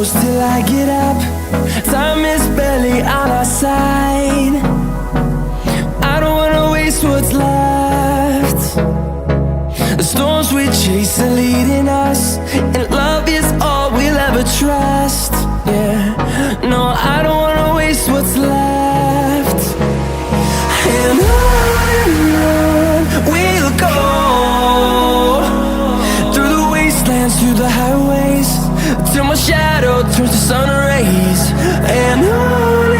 close till I get up. Time is barely on our side. I don't wanna waste what's left. The storms we chase are leading us, and love is all we'll ever trust. Yeah, no, I don't wanna waste what's left. And on we'll go, through the wastelands, through the highways, till my shadow turns to sun rays. And on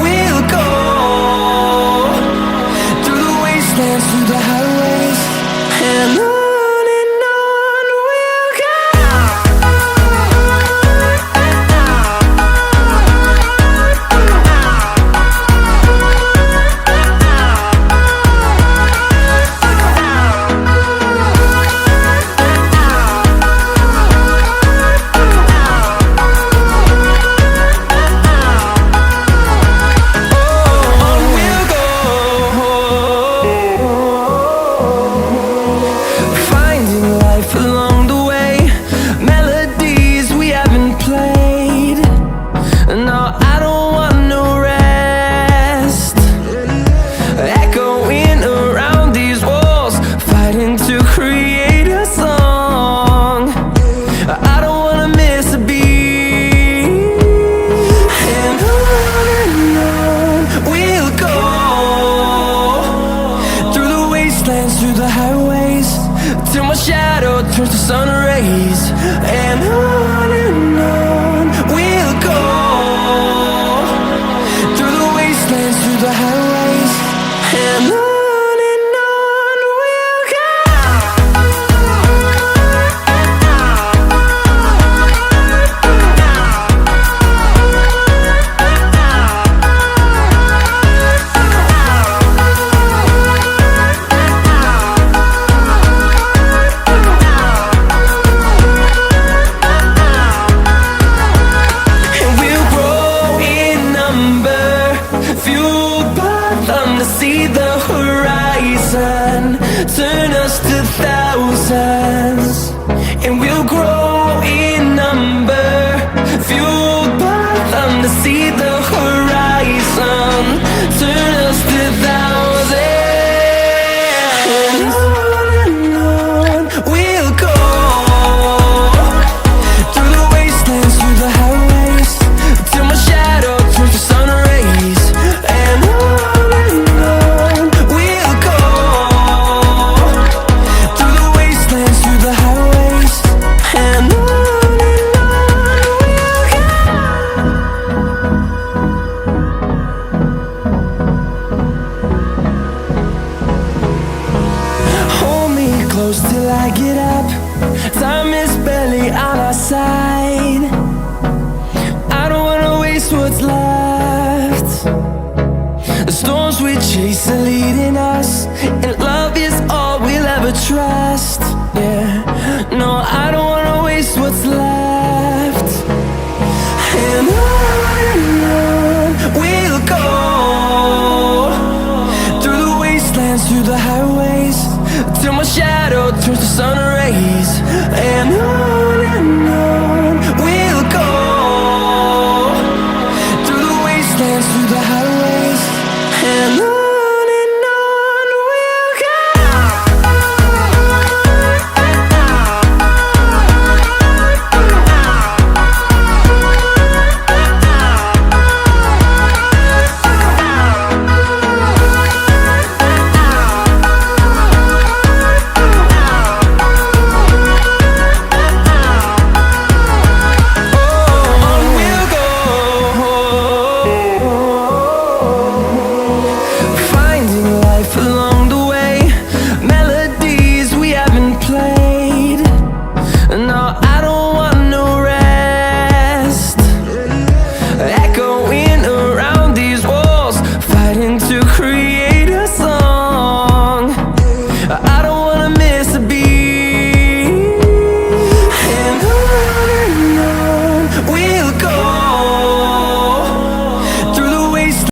we'll go, through the wastelands, through the highways, and on we'll go. Through the highways, till my shadow turns to sun rays. And on we'll go, through the wastelands, through the highways, and on we'll go. See the horizon, turn us to thousands, and we'll grow in number, fueled by them to see the horizon, turn us to thousands. And on we'll go, through the wastelands, through the highways, till my shadow turns to sun rays. And close till I get up. Time is barely on our side. I don't wanna waste what's left. The storms we chase are leading us, and love is all we'll ever trust. Yeah.